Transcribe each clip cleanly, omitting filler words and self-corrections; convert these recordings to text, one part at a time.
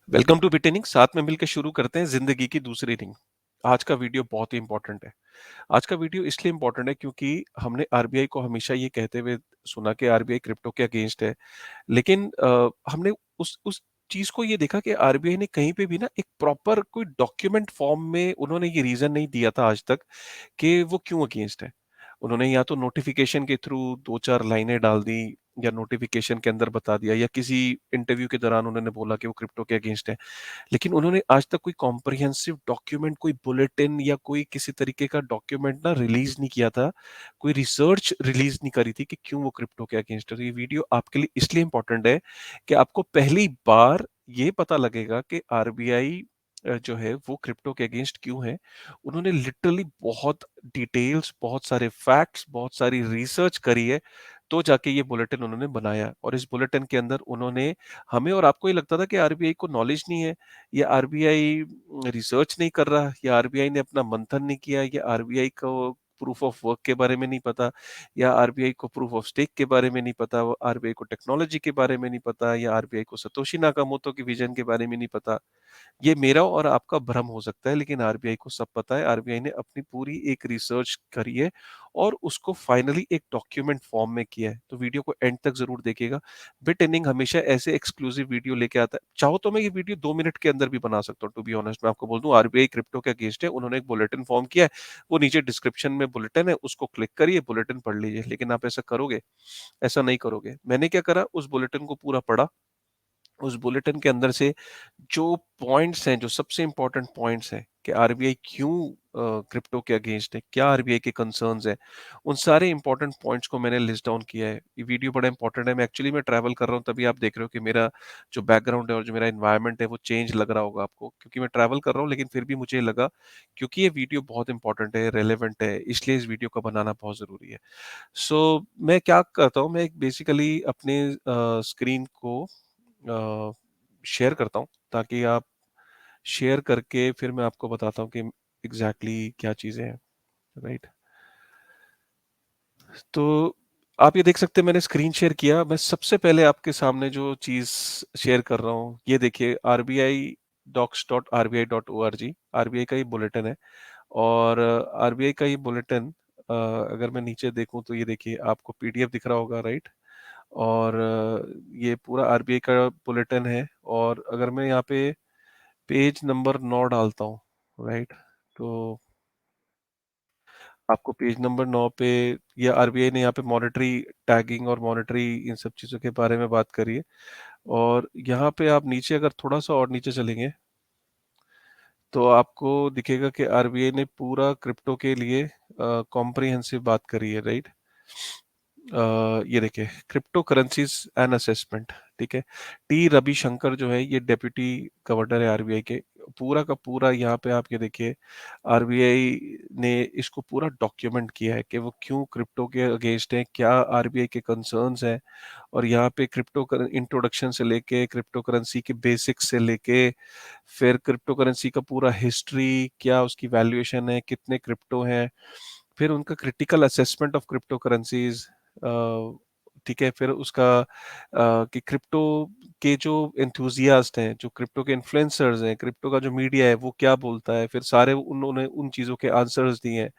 Welcome to बिटेनिंग। साथ में मिलकर शुरू करते हैं जिंदगी की दूसरी रिंग। आज का वीडियो बहुत ही इंपॉर्टेंट है। आज का वीडियो इसलिए इंपॉर्टेंट है क्योंकि हमने आरबीआई को हमेशा ये कहते हुए सुना कि आरबीआई क्रिप्टो के अगेंस्ट है। लेकिन हमने उस चीज को ये देखा कि आरबीआई ने कहीं पे भी ना एक प्रॉपर कोई डॉक्यूमेंट फॉर्म में उन्होंने ये रीजन नहीं दिया था आज तक कि वो क्यों अगेंस्ट है। उन्होंने या तो नोटिफिकेशन के थ्रू 2-4 लाइनें डाल दी या नोटिफिकेशन के अंदर बता दिया या किसी इंटरव्यू के दौरान उन्होंने बोला कि वो क्रिप्टो के अगेंस्ट है। लेकिन उन्होंने आज तक कोई कॉम्प्रिहेंसिव डॉक्यूमेंट, कोई बुलेटिन या कोई किसी तरीके का डॉक्यूमेंट ना रिलीज़ नहीं किया था। कोई रिसर्च रिलीज़ नहीं करी थी कि क्यों वो क्रिप्टो के अगेंस्ट है। तो ये वीडियो आपके लिए इसलिए इम्पोर्टेंट है कि आपको पहली बार ये पता लगेगा कि आरबीआई जो है वो क्रिप्टो के अगेंस्ट क्यों है। उन्होंने लिटरली बहुत डिटेल्स, बहुत सारे फैक्ट्स, बहुत सारी रिसर्च करी है, तो जाके ये बुलेटिन उन्होंने बनाया और इस बुलेटिन के अंदर उन्होंने हमें और आपको ये लगता था कि आरबीआई को नॉलेज नहीं है या आरबीआई रिसर्च नहीं कर रहा या आरबीआई ने अपना मंथन नहीं किया या आरबीआई को प्रूफ ऑफ वर्क के बारे में नहीं पता या आरबीआई को प्रूफ ऑफ स्टेक के बारे में नहीं पता, आरबीआई को टेक्नोलॉजी के बारे में नहीं पता या आरबीआई को सतोशी नाकामोतो की विजन के बारे में नहीं पता। ये मेरा और आपका भ्रम हो सकता है, लेकिन आरबीआई को सब पता है। आरबीआई ने अपनी पूरी एक रिसर्च करी है और उसको फाइनली एक डॉक्यूमेंट फॉर्म में किया है। तो वीडियो को एंड तक ज़रूर देखिएगा। बिट इनिंग हमेशा ऐसे एक्सक्लूसिव वीडियो लेके आता है। चाहो तो मैं ये वीडियो 2 मिनट के अंदर भी बना सकता हूँ। टू बी ऑनेस्ट मैं आपको बोल दूँ, आरबीआई क्रिप्टो के अगेंस्ट है। उन्होंने एक बुलेटिन फॉर्म किया है। वो नीचे डिस्क्रिप्शन में बुलेटिन है, उसको क्लिक करिए, बुलेटिन पढ़ लीजिए। लेकिन आप ऐसा करोगे? ऐसा नहीं करोगे। मैंने क्या करा, उस बुलेटिन को पूरा पढ़ा। उस बुलेटिन के अंदर से जो पॉइंट्स हैं, जो सबसे इम्पोर्टेंट पॉइंट्स हैं कि आरबीआई क्यों क्रिप्टो के अगेंस्ट है, क्या आरबीआई के कंसर्न्स हैं, उन सारे इम्पोर्टेंट पॉइंट्स को मैंने लिस्ट डाउन किया है। ये वीडियो बड़ा इम्पोर्टेंट है। मैं ट्रैवल कर रहा हूँ, तभी आप देख रहे हो कि मेरा जो बैकग्राउंड है और जो मेरा एनवायरनमेंट है वो चेंज लग रहा होगा आपको, क्योंकि मैं ट्रैवल कर रहा हूँ। लेकिन फिर भी मुझे लगा क्योंकि ये वीडियो बहुत इंपॉर्टेंट है, रेलेवेंट है, इसलिए इस वीडियो का बनाना बहुत ज़रूरी है। मैं क्या करता हूँ, मैं बेसिकली अपने स्क्रीन को शेयर करता हूँ ताकि आप शेयर करके फिर मैं आपको बताता हूँ कि एग्जैक्टली क्या चीज़ें हैं, राइट? तो आप ये देख सकते हैं, मैंने स्क्रीन शेयर किया। मैं सबसे पहले आपके सामने जो चीज़ शेयर कर रहा हूँ, ये देखिए, आरबीआई docs.rbi.org आरबीआई का ये बुलेटिन है। और आरबीआई का ये बुलेटिन, अगर मैं नीचे देखूँ तो ये देखिए आपको पीडीएफ दिख रहा होगा, राइट? और ये पूरा आरबीआई का बुलेटिन है। और अगर मैं यहाँ पे पेज नंबर 9 डालता हूँ, राइट? तो आपको पेज नंबर 9 पे ये आरबीआई ने यहाँ पे मॉनेटरी टैगिंग और मॉनेटरी इन सब चीज़ों के बारे में बात करी है। और यहाँ पे आप नीचे अगर थोड़ा-सा और नीचे चलेंगे, तो आपको दिखेगा कि आरबीआई ने पूरा क्रिप्टो के लिए कॉम्प्रिहेंसिव बात करी है, राइट? ये देखिए, क्रिप्टो करेंसीज एंड असेसमेंट, ठीक है? टी रविशंकर जो है ये डेप्यूटी गवर्नर है आरबीआई के। पूरा का पूरा यहाँ पे आप ये देखिए, आरबीआई ने इसको पूरा डॉक्यूमेंट किया है कि वो क्यों क्रिप्टो के अगेंस्ट है, क्या आरबीआई के कंसर्न्स हैं। और यहाँ पे इंट्रोडक्शन से लेके क्रिप्टो करेंसी के बेसिक्स से लेके फिर क्रिप्टो करेंसी का पूरा हिस्ट्री, क्या उसकी वैल्यूएशन है, कितने क्रिप्टो हैं, फिर उनका critical assessment of crypto currencies, ठीक है? फिर उसका कि क्रिप्टो के जो एंथुसियास्ट हैं, जो क्रिप्टो के इन्फ्लुएंसर्स हैं, क्रिप्टो का जो मीडिया है वो क्या बोलता है, फिर सारे उन्होंने उन चीज़ों के आंसर्स दिए हैं।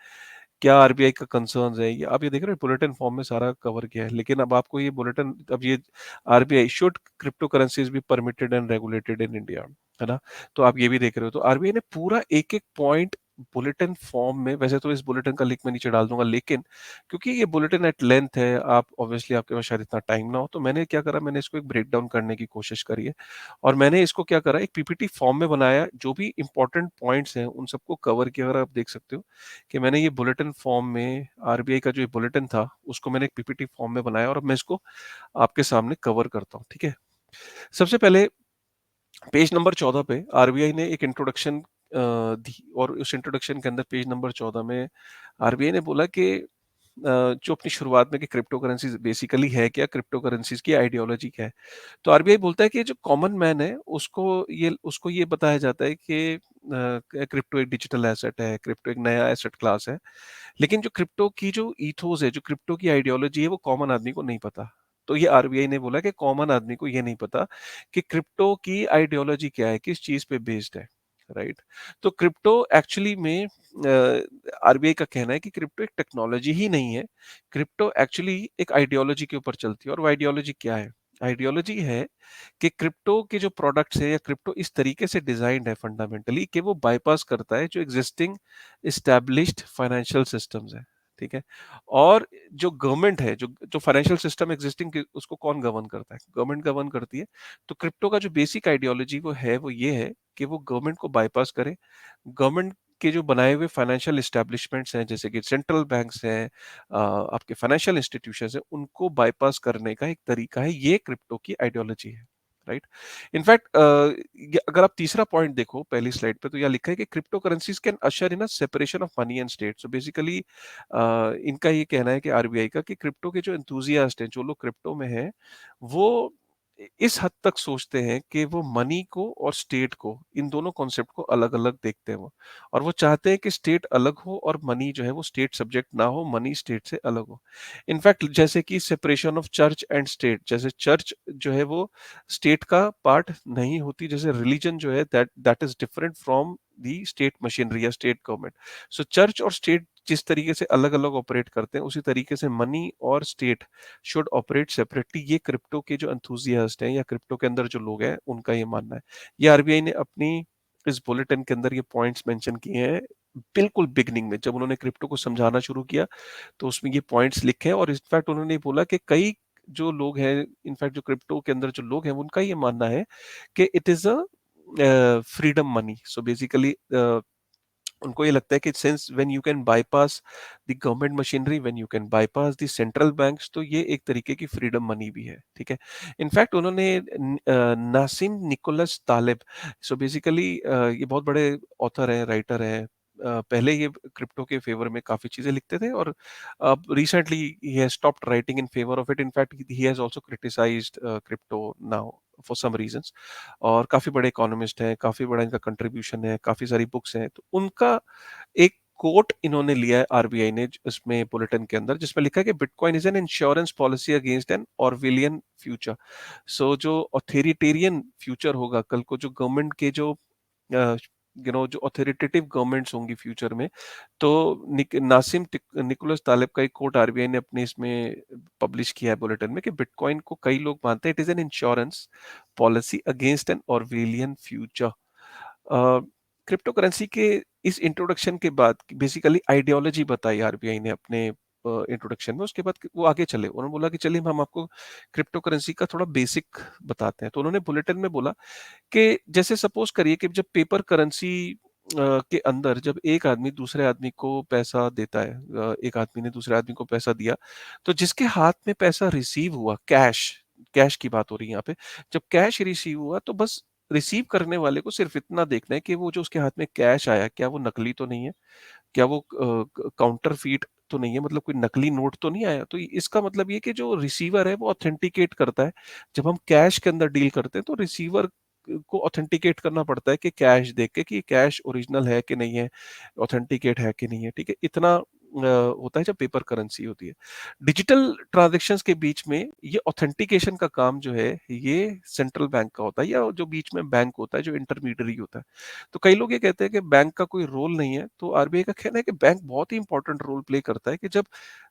क्या आरबीआई का कंसर्न्स है, ये आप ये देख रहे हो, बुलेटिन फॉर्म में सारा कवर किया है। लेकिन अब आपको ये बुलेटिन, अब ये RBI should crypto currencies be permitted and regulated in India, है ना? तो आप ये भी देख रहे हो। तो आरबीआई ने पूरा एक-एक पॉइंट बुलेटिन फॉर्म में, वैसे तो इस बुलेटिन का लिंक मैं नीचे डाल दूँगा, लेकिन क्योंकि ये बुलेटिन एट लेंथ है, आप ऑब्वियसली आपके पास शायद इतना टाइम ना हो, तो मैंने क्या करा, मैंने इसको एक ब्रेक डाउन करने की कोशिश करी है। और मैंने इसको क्या करा, एक पीपीटी फॉर्म में बनाया, जो भी इम्पोर्टेंट पॉइंट्स हैं उन सबको कवर किया। अगर आप देख सकते हो कि मैंने ये बुलेटिन फॉर्म में आरबीआई का जो ये बुलेटिन था, उसको मैंने एक पीपीटी फॉर्म में बनाया और अब मैं इसको आपके सामने कवर करता हूँ, ठीक है? सबसे पहले पेज नंबर 14 पे आरबीआई ने एक इंट्रोडक्शन दी और उस इंट्रोडक्शन के अंदर पेज नंबर 14 में आरबीआई ने बोला कि जो अपनी शुरुआत में कि क्रिप्टो करेंसीज बेसिकली है क्या, क्रिप्टो करेंसीज की आइडियोलॉजी क्या है। तो आरबीआई बोलता है कि जो कॉमन मैन है उसको ये बताया जाता है कि क्रिप्टो एक डिजिटल एसेट है, क्रिप्टो एक नया एसेट क्लास है। लेकिन जो क्रिप्टो की जो ईथोस है, जो क्रिप्टो की आइडियोलॉजी है, वो कॉमन आदमी को नहीं पता। तो ये आरबीआई ने बोला कि कॉमन आदमी को ये नहीं पता कि क्रिप्टो की आइडियोलॉजी क्या है, किस चीज़ पे बेस्ड है, राइट? तो क्रिप्टो एक्चुअली में आरबीआई का कहना है कि क्रिप्टो एक टेक्नोलॉजी ही नहीं है, क्रिप्टो एक्चुअली एक आइडियोलॉजी के ऊपर चलती है और वो आइडियोलॉजी क्या है? आइडियोलॉजी है कि क्रिप्टो के जो प्रोडक्ट्स है या क्रिप्टो इस तरीके से डिजाइन्ड है फंडामेंटली कि वो बाईपास करता है जो एग्जिस्टिंग एस्टैब्लिश्ड फाइनेंशियल सिस्टम्स है, ठीक है? और जो गवर्नमेंट है, जो जो फाइनेंशियल सिस्टम एग्जिस्टिंग उसको कौन गवर्न करता है? गवर्नमेंट गवर्न करती है। तो क्रिप्टो का जो बेसिक आइडियोलॉजी वो ये है कि वो गवर्नमेंट को बाईपास करे। गवर्नमेंट के जो बनाए हुए फाइनेंशियल एस्टैब्लिशमेंट्स हैं, जैसे कि सेंट्रल बैंक्स हैं, आपके फाइनेंशियल इंस्टीट्यूशंस हैं, उनको बाईपास करने का एक तरीका है, ये क्रिप्टो की आइडियोलॉजी है, राइट? इनफैक्ट अगर आप तीसरा पॉइंट देखो पहली स्लाइड पे, तो यहाँ लिखा है कि cryptocurrencies can usher in a separation of money and state. So basically इनका ये कहना है कि आरबीआई का कि क्रिप्टो के जो एंथुजियास्ट हैं, जो लोग क्रिप्टो में हैं, वो इस हद तक सोचते हैं कि वो मनी को और स्टेट को, इन दोनों कॉन्सेप्ट को अलग-अलग देखते हैं वो। और वो चाहते हैं कि स्टेट अलग हो और मनी जो है वो स्टेट सब्जेक्ट ना हो, मनी स्टेट से अलग हो। इनफैक्ट जैसे कि separation of church and state, जैसे चर्च जो है वो स्टेट का पार्ट नहीं होती, जैसे रिलीजन जो है that that is different from the state machinery या स्टेट गवर्नमेंट। सो चर्च और स्टेट जिस तरीके से अलग-अलग ऑपरेट करते हैं, उसी तरीके से मनी और स्टेट शुड ऑपरेट सेपरेटली। ये क्रिप्टो के जो एंथुसियास्ट हैं या क्रिप्टो के अंदर जो लोग हैं, उनका ये मानना है। ये आरबीआई ने अपनी इस बुलेटिन के अंदर ये पॉइंट्स मेंशन किए हैं। बिल्कुल बिगिनिंग में जब उन्होंने क्रिप्टो को समझाना शुरू किया, तो उसमें ये पॉइंट्स लिखे हैं और इनफैक्ट उन्होंने ये बोला कि कई जो लोग हैं, इनफैक्ट जो क्रिप्टो के अंदर जो लोग हैं, उनका ये मानना है कि it is a freedom money. So basically उनको ये लगता है कि since when you can bypass the government machinery, when you can bypass the central banks, तो ये एक तरीके की फ्रीडम मनी भी है, ठीक है? इनफैक्ट उन्होंने नासिम निकोलस तालिब, सो बेसिकली ये बहुत बड़े ऑथर हैं, राइटर हैं। पहले ये क्रिप्टो के फेवर में काफ़ी चीज़ें लिखते थे और अब recently he has stopped writing in favour of it. In fact he has also criticised crypto now for some reasons. और काफ़ी बड़े इकोनॉमिस्ट हैं, काफ़ी बड़ा इनका कंट्रीब्यूशन है, काफ़ी सारी बुक्स हैं। तो उनका एक कोट इन्होंने लिया है आरबीआई ने इसमें बुलेटिन के अंदर, जिसमें लिखा है कि bitcoin is an insurance policy against an Orwellian future. So जो ऑथोरिटेरियन फ्यूचर होगा कल को, जो गवर्नमेंट के जो जो ऑथोरिटेटिव गवर्नमेंट्स होंगी फ्यूचर में, तो नासिम निकोलस तालिब का एक कोट आरबीआई ने अपने इसमें पब्लिश किया है बुलेटिन में कि बिटकॉइन को कई लोग मानते हैं it is an insurance policy against an Orwellian future. Crypto currency के इस इंट्रोडक्शन के बाद बेसिकली आइडियोलॉजी बताई आरबीआई ने अपने इंट्रोडक्शन में। उसके बाद वो आगे चले, उन्होंने बोला कि चलिए हम आपको क्रिप्टो करेंसी का थोड़ा बेसिक बताते हैं। तो उन्होंने बुलेटिन में बोला कि जैसे सपोज करिए कि जब पेपर करेंसी के अंदर जब एक आदमी दूसरे आदमी को पैसा देता है, एक आदमी ने दूसरे आदमी को पैसा दिया, तो जिसके हाथ में पैसा रिसीव हुआ, कैश, कैश की बात हो रही है यहाँ पे। जब कैश रिसीव हुआ तो बस रिसीव करने वाले को सिर्फ इतना देखना है कि वो जो उसके हाथ में कैश आया, क्या वो नकली तो नहीं है? क्या वो काउंटरफीट तो नहीं है, मतलब कोई नकली नोट तो नहीं आया? तो इसका मतलब ये कि जो रिसीवर है वो ऑथेंटिकेट करता है। जब हम कैश के अंदर डील करते हैं तो रिसीवर को ऑथेंटिकेट करना पड़ता है कि कैश देख के कि कैश ओरिजिनल है कि नहीं है, ऑथेंटिकेट है कि नहीं है, ठीक है? इतना होता है जब पेपर करेंसी होती है। डिजिटल ट्रांजैक्शंस के बीच में ये ऑथेंटिकेशन का काम जो है, ये सेंट्रल बैंक का होता है या जो बीच में बैंक होता है, जो इंटरमीडियरी होता है। तो कई लोग ये कहते हैं कि बैंक का कोई रोल नहीं है, तो आरबीआई का कहना है कि बैंक बहुत ही इंपॉर्टेंट रोल प्ले करता है कि जब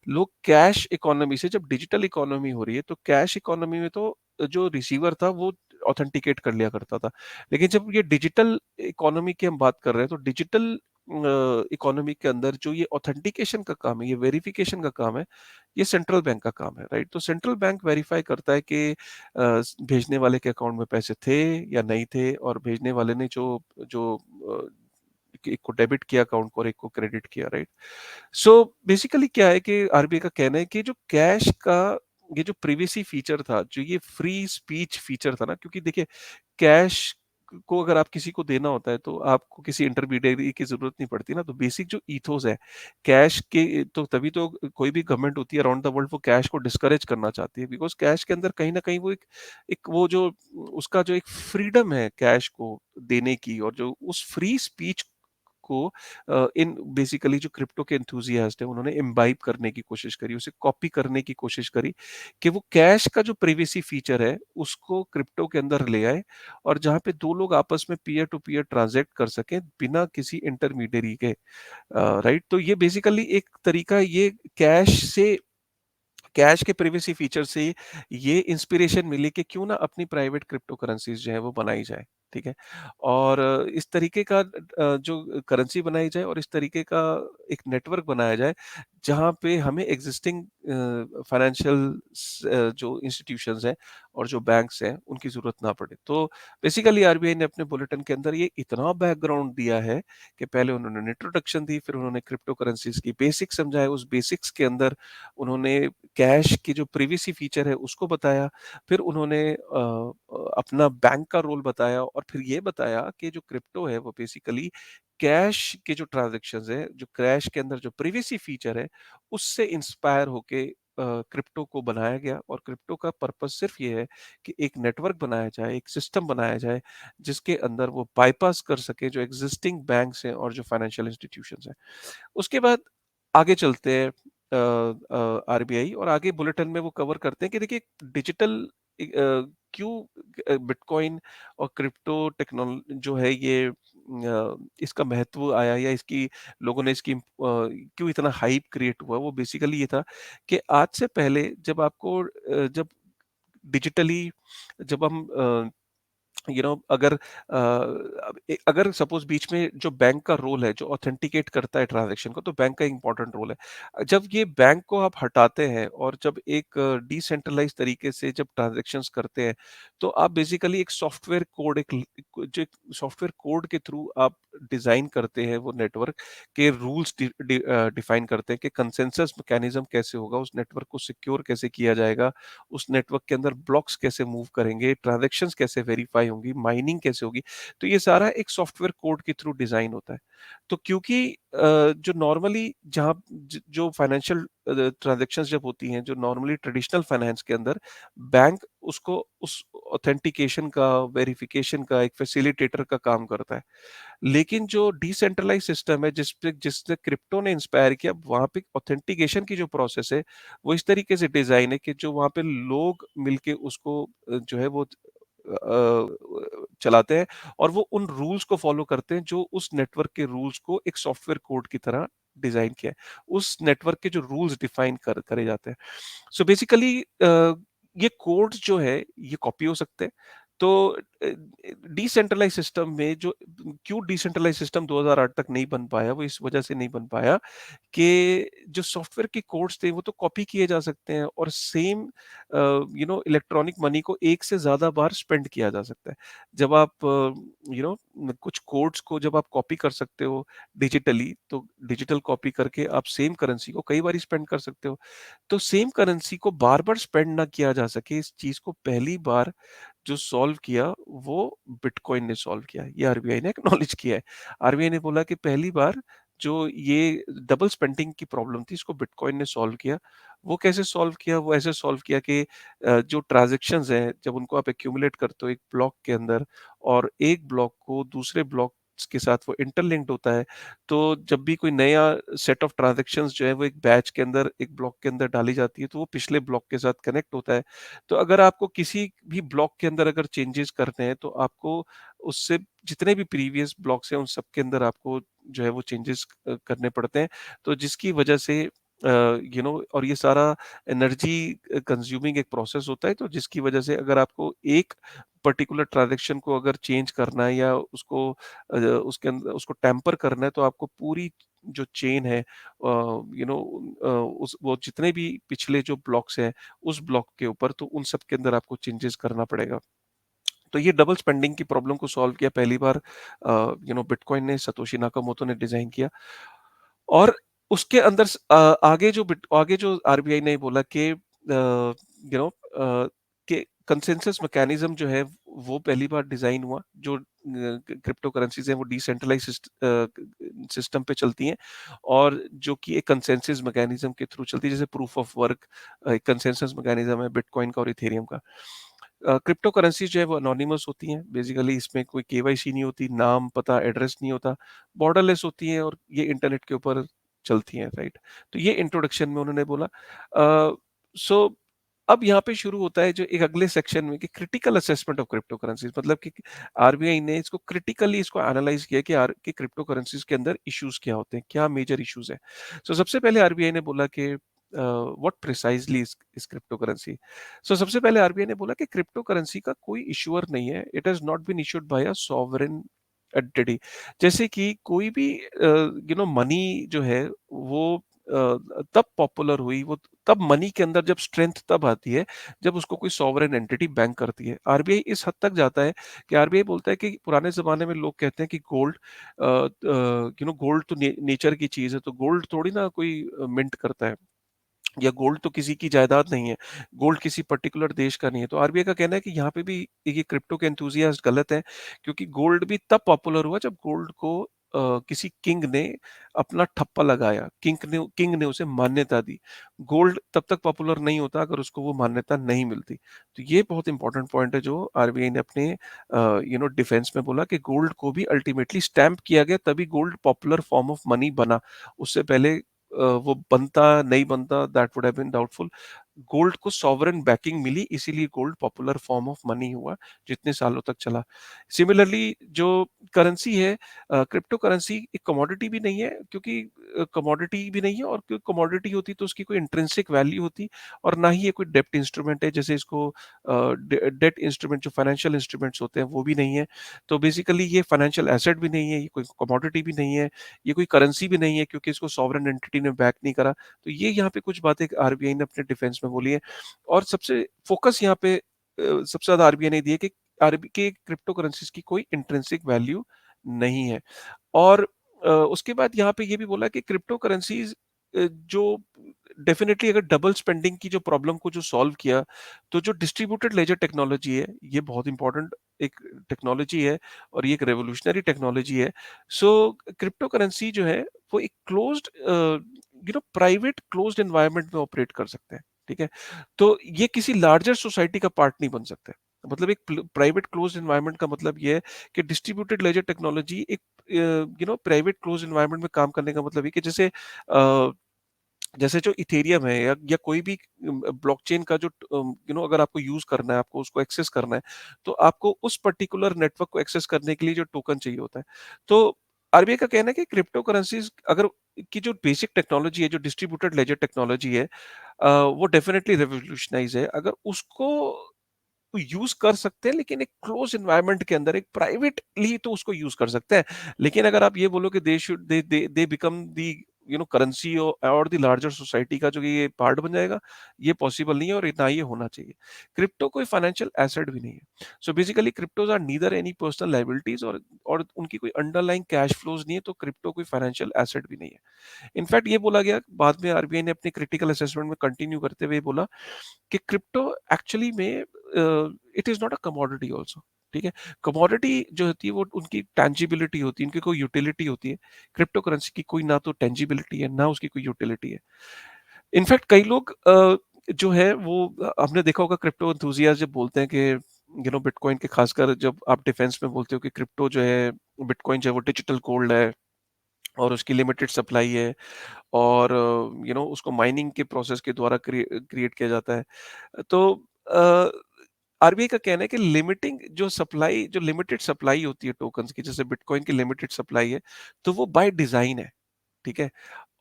लोग कैश इकोनॉमी से जब डिजिटल इकोनॉमी हो रही है, तो कैश इकोनॉमी में तो जो रिसीवर था वो ऑथेंटिकेट कर लिया करता था। लेकिन जब ये डिजिटल इकोनॉमी की हम बात कर रहे हैं, तो डिजिटल इकोनॉमी के अंदर जो ये ऑथेंटिकेशन का काम है, ये वेरिफिकेशन का काम है, ये सेंट्रल बैंक का काम है, राइट? तो सेंट्रल बैंक वेरीफाई करता है कि भेजने वाले के अकाउंट में पैसे थे या नहीं थे, और भेजने वाले ने जो जो एक को डेबिट किया अकाउंट को और एक को क्रेडिट किया, राइट? सो बेसिकली क्या है कि आरबीआई का कहना है कि जो कैश का ये जो प्रिवेसी फीचर था, जो ये फ्री स्पीच फीचर था ना, क्योंकि देखिए कैश को अगर आप किसी को देना होता है तो आपको किसी इंटरमीडियरी की जरूरत नहीं पड़ती ना। तो बेसिक जो ईथोस है कैश के, तो तभी तो कोई भी गवर्नमेंट होती है अराउंड द वर्ल्ड वो कैश को डिस्करेज करना चाहती है, बिकॉज कैश के अंदर कहीं ना कहीं वो एक वो जो उसका जो एक फ्रीडम है कैश को देने की, और जो उस फ्री स्पीच को इन बेसिकली जो क्रिप्टो के एंथुसियास्ट हैं उन्होंने इम्बाइब करने की कोशिश करी, उसे कॉपी करने की कोशिश करी कि वो कैश का जो प्रिवेसी फीचर है उसको क्रिप्टो के अंदर ले आए और जहाँ पे 2 लोग आपस में पीयर टू पीयर ट्रांज़ैक्ट कर सकें बिना किसी इंटरमीडियरी के। राइट? तो ये बेसिकली एक तरीका ये कैश के प्रिवेसी फीचर से ये इंस्पिरेशन मिली कि क्यों ना अपनी प्राइवेट क्रिप्टो करेंसीज़ जो है वो बनाई जाए, ठीक है? और इस तरीके का जो करेंसी बनाई जाए और इस तरीके का एक नेटवर्क बनाया जाए, जहाँ पे हमें एक्जिस्टिंग फाइनेंशियल जो इंस्टीट्यूशंस हैं और जो बैंक्स हैं, उनकी ज़रूरत ना पड़े। तो बेसिकली आरबीआई ने अपने बुलेटिन के अंदर ये इतना बैकग्राउंड दिया है कि पहले उन्होंने इंट्रोडक्शन दी, फिर उन्होंने क्रिप्टो करेंसीज़ की बेसिक्स समझाए, उस बेसिक्स के अंदर उन्होंने कैश की जो प्रिवेसी फीचर है उसको बताया, फिर उन्होंने अपना बैंक का रोल बताया और फिर ये बताया कि जो क्रिप्टो है वो बेसिकली कैश के जो ट्रांज़ैक्शंस हैं, जो कैश के अंदर जो प्रिवेसी फीचर है, उससे इंस्पायर होके क्रिप्टो को बनाया गया और क्रिप्टो का पर्पस सिर्फ़ ये है कि एक नेटवर्क बनाया जाए, एक सिस्टम बनाया जाए, जिसके अंदर वो बायपास कर सके जो एक्जिस्टिंग बैंक्स हैं और जो फाइनेंशियल इंस्टीट्यूशंस हैं। उसके बाद आगे चलते हैं आरबीआई और आगे बुलेटिन में वो कवर करते हैं कि देखिए डिजिटल क्यों बिटकॉइन और क्रिप्टो जो है ये इसका महत्व आया या इसकी लोगों ने इसकी क्यों इतना हाइप क्रिएट हुआ वो बेसिकली ये था कि आज से पहले जब डिजिटली जब हम अगर अगर सपोज बीच में जो बैंक का रोल है जो ऑथेंटिकेट करता है ट्रांजैक्शन को तो बैंक का इंपॉर्टेंट रोल है जब ये बैंक को आप हटाते हैं और जब एक डिसेंट्रलाइज तरीके से जब ट्रांजैक्शंस करते हैं तो आप बेसिकली एक सॉफ्टवेयर कोड जो सॉफ्टवेयर कोड के थ्रू आप डिजाइन करते हैं वो नेटवर्क के रूल्स डिफाइन करते हैं कि कंसेंसस मैकेनिज्म कैसे होगा उस नेटवर्क को सिक्योर कैसे किया जाएगा उस नेटवर्क के अंदर ब्लॉक्स कैसे मूव करेंगे, ट्रांज़ैक्शंस कैसे वेरीफ़ाई होंगी, माइनिंग कैसे होगी। तो ये सारा एक सॉफ्टवेयर कोड के थ्रू डिज़ाइन होता है। तो क्योंकि जो नॉर्मली जहाँ ज जो फाइनेंशियल ट्रांज़ैक्शंस जब होती हैं, जो नॉर्मली ट्रेडिशनल फाइनेंस के अंदर बैंक उसको उस ऑथेंटिकेशन का, वेरिफ़िकेशन का एक फैसिलिटेटर का काम करता है। लेकिन जो डिसेंट्रलाइज़ सिस्टम है जिससे क्रिप्टो ने इंस्पायर किया, वहाँ पे ऑथेंटिकेशन की जो प्रोसेस है, वो इस तरीके से डिज़ाइन है कि जो वहाँ पे लोग मिलके उसको जो है वो चलाते हैं और वो उन रूल्स को फ़ॉलो करते हैं जो उस नेटवर्क के रूल्स को एक सॉफ्टवेयर कोड की तरह डिज़ाइन किया है। उस नेटवर्क के जो रूल्स डिफाइन करे जाते हैं। सो बेसिकली ये कोड्स जो है ये कॉपी हो सकते हैं। तो डिसेंट्रलाइज़ सिस्टम में जो क्यों डिसेंट्रलाइज़ सिस्टम 2008 तक नहीं बन पाया, वो इस वजह से नहीं बन पाया कि जो सॉफ्टवेयर के कोड्स थे वो तो कॉपी किए जा सकते हैं और सेम इलेक्ट्रॉनिक मनी को एक से ज़्यादा बार स्पेंड किया जा सकता है। जब आप कुछ कोड्स को जब आप कॉपी कर सकते हो डिजिटली तो डिजिटल कॉपी करके आप सेम करेंसी को कई बार स्पेंड कर सकते हो। तो सेम करेंसी को बार-बार स्पेंड ना किया जा सके इस चीज़ को पहली बार जो सॉल्व किया वो बिटकॉइन ने सॉल्व किया। ये आरबीआई ने एक्नॉलेज किया है। आरबीआई ने बोला कि पहली बार जो ये डबल स्पेंडिंग की प्रॉब्लम थी इसको बिटकॉइन ने सॉल्व किया। वो कैसे सॉल्व किया? वो ऐसे सॉल्व किया कि जो ट्रांज़ैक्शंस हैं जब उनको आप एक्यूमुलेट करते हो एक ब्लॉक के अंदर और एक ब्लॉक को दूसरे ब्लॉक्स के साथ वो इंटरलिंक्ड होता है। तो जब भी कोई नया सेट ऑफ ट्रांज़ैक्शंस जो है वो एक बैच के अंदर एक ब्लॉक के अंदर डाली जाती है तो वो पिछले ब्लॉक के साथ कनेक्ट होता है। तो अगर आपको किसी भी ब्लॉक के अंदर अगर चेंजेस करने हैं तो आपको उससे जितने भी प्रीवियस ब्लॉक्स हैं उन सब के अंदर आपको जो है वो चेंजेस करने पड़ते हैं। तो जिसकी वजह से और ये सारा एनर्जी कंज्यूमिंग एक प्रोसेस होता है तो जिसकी वजह से अगर आपको एक पर्टिकुलर ट्रांज़ैक्शन को अगर चेंज करना है या उसके अंदर उसको टेम्पर करना है तो आपको पूरी जो चेन है उस वो जितने भी पिछले जो ब्लॉक्स हैं उस ब्लॉक के ऊपर तो उन सब के अंदर आपको चेंजेस करना पड़ेगा। तो ये डबल स्पेंडिंग की प्रॉब्लम को सॉल्व किया पहली बार बिटकॉइन ने सतोशी नाकामोटो ने डिज़ाइन किया और उसके अंदर आगे जो आरबीआई ने बोला कि कि कंसेंसस मैकेनिज्म जो है वो पहली बार डिज़ाइन हुआ जो क्रिप्टो करेंसीज़ हैं वो डिसेंट्रलाइज़ सिस्टम पे चलती हैं और जो कि एक कंसेंसस मैकेनिज्म के थ्रू चलती है जैसे प्रूफ ऑफ वर्क एक कंसेंसस मैकेनिज्म है बिटकॉइन का और इथेरियम का। क्रिप्टो करेंसी जो है वो एनोनिमस होती हैं, बेसिकली इसमें कोई केवाईसी नहीं होती, नाम, पता, एड्रेस नहीं होता, बॉर्डरलेस होती हैं और ये इंटरनेट के ऊपर चलती हैं, राइट? तो ये इंट्रोडक्शन में उन्होंने बोला। सो अब यहाँ पे शुरू होता है जो एक अगले सेक्शन में कि critical assessment of crypto currencies, मतलब कि आरबीआई ने इसको क्रिटिकली इसको एनालाइज किया कि कि क्रिप्टो करेंसीज के अंदर इश्यूज क्या होते हैं, क्या मेजर इश्यूज हैं। सो सबसे पहले आरबीआई ने बोला कि what precisely is crypto currency. So सबसे पहले आरबीआई ने बोला कि क्रिप्टो करेंसी का कोई इशूअर नहीं है, it has not been issued by a sovereign entity. जैसे कि कोई भी मनी जो है वो तब पॉपुलर हुई, वो तब मनी के अंदर जब स्ट्रेंथ तब आती है जब उसको कोई सॉवरेन एंटिटी बैंक करती है। आरबीआई इस हद तक जाता है कि आरबीआई बोलता है कि पुराने जमाने में लोग कहते हैं कि गोल्ड गोल्ड तो नेचर की चीज है, तो गोल्ड थोड़ी ना कोई मिंट करता है, या गोल्ड तो किसी की जायदाद नहीं है, गोल्ड किसी पर्टिकुलर देश का नहीं है। तो आरबीआई का कहना है कि यहाँ पे भी ये क्रिप्टो के एंथुसियास्ट गलत है, क्योंकि गोल्ड भी तब पॉपुलर हुआ जब गोल्ड को किसी किंग ने अपना ठप्पा लगाया, किंग ने उसे मान्यता दी। गोल्ड तब तक पॉपुलर नहीं होता अगर उसको वो मान्यता नहीं मिलती। तो ये बहुत इंपॉर्टेंट पॉइंट है जो आरबीआई ने अपने डिफेंस में बोला कि गोल्ड को भी अल्टीमेटली स्टैम्प किया गया, तभी gold popular form of money बना। उससे पहले वो बनता नहीं बनता, that would have been doubtful. Gold को सॉवरेन बैकिंग मिली, इसीलिए gold popular form of money हुआ, जितने सालों तक चला। सिमिलरली जो करेंसी है, क्रिप्टो करेंसी एक कमोडिटी भी नहीं है, क्योंकि कमोडिटी भी नहीं है, और क्योंकि कमोडिटी होती तो उसकी कोई इंट्रिंसिक वैल्यू होती, और ना ही ये कोई डेप्ट इंस्ट्रूमेंट है, जैसे इसको डेट इंस्ट्रूमेंट जो फाइनेंशियल इंस्ट्रूमेंट्स होते हैं वो भी नहीं है। तो बेसिकली ये फाइनेंशियल एसेट भी नहीं है, ये कोई कमोडिटी भी नहीं है, ये कोई करेंसी भी नहीं है, क्योंकि इसको सॉवरेन एंटिटी ने बैक नहीं करा। तो ये यहाँ पे कुछ बातें आरबीआई ने अपने डिफेंस में बोली है। और सबसे फोकस यहाँ पे सबसे ज्यादा आरबीआई ने दी है कि आरबी के क्रिप्टो करेंसीज की कोई इंट्रिंसिक वैल्यू नहीं है। और उसके बाद यहाँ पे ये भी बोला कि क्रिप्टो करेंसीज जो डेफिनेटली अगर डबल स्पेंडिंग की जो प्रॉब्लम को जो सॉल्व किया, तो जो डिस्ट्रीब्यूटेड लेजर टेक्नोलॉजी है, ये बहुत इंपॉर्टेंट एक टेक्नोलॉजी है, और ये एक रेवोल्यूशनरी टेक्नोलॉजी है। सो क्रिप्टो करेंसी जो है वो एक क्लोज्ड प्राइवेट क्लोज्ड एनवायरनमेंट में ऑपरेट कर सकते हैं, ठीक है? तो ये किसी लार्जर सोसाइटी का पार्ट नहीं बन सकते। मतलब एक प्राइवेट क्लोज्ड एनवायरनमेंट का मतलब ये है कि डिस्ट्रीब्यूटेड लेजर टेक्नोलॉजी एक प्राइवेट क्लोज्ड एनवायरनमेंट में काम करने का मतलब है कि जैसे जो इथेरियम है, या कोई भी ब्लॉकचेन का जो अगर आपको यूज करना है, आपको उसको एक्सेस करना है, तो आपको उस पर्टिकुलर नेटवर्क को एक्सेस करने के लिए जो टोकन चाहिए होता है। तो आरबीआई का कहना है कि क्रिप्टो करेंसीज अगर की जो बेसिक टेक्नोलॉजी है, जो डिस्ट्रीब्यूटेड लेजर टेक्नोलॉजी है, वो डेफिनेटली रेवोल्यूशनाइज है, अगर उसको यूज कर सकते हैं, लेकिन एक क्लोज एनवायरनमेंट के अंदर, एक प्राइवेटली तो उसको यूज कर सकते हैं। लेकिन अगर आप ये बोलो कि they should they they they become the currency और द लार्जर सोसाइटी का जो ये पार्ट बन जाएगा, ये पॉसिबल नहीं है, और इतना ये होना चाहिए। क्रिप्टो कोई फाइनेंशियल एसेट भी नहीं है। So basically cryptos are neither any personal liabilities, और उनकी कोई अंडरलाइंग कैश फ्लोज नहीं है, तो क्रिप्टो कोई फाइनेंशियल एसेट भी नहीं है। इनफैक्ट ये बोला गया बाद में, आरबीआई ने अपने क्रिटिकल असेसमेंट में कंटिन्यू करते हुए बोला कि क्रिप्टो एक्चुअली में it is not a commodity also, ठीक है? कमोडिटी जो होती है वो उनकी टेंजिबिलिटी होती है, उनकी कोई यूटिलिटी होती है। क्रिप्टो करेंसी की कोई ना तो टेंजिबिलिटी है, ना उसकी कोई यूटिलिटी है। इनफैक्ट कई लोग जो है वो हमने देखा होगा, क्रिप्टो एंथुसियास्ट जब बोलते हैं कि बिटकॉइन के, खासकर जब आप डिफेंस में बोलते हो कि क्रिप्टो जो है, बिटकॉइन जो है वो डिजिटल गोल्ड है, और उसकी लिमिटेड सप्लाई है, और उसको माइनिंग के प्रोसेस के द्वारा क्रिएट किया जाता है। तो आरबीआई का कहना है कि जो लिमिटेड सप्लाई होती है टोकन्स की, जैसे बिटकॉइन की लिमिटेड सप्लाई है, तो वो बाय डिजाइन है, ठीक है?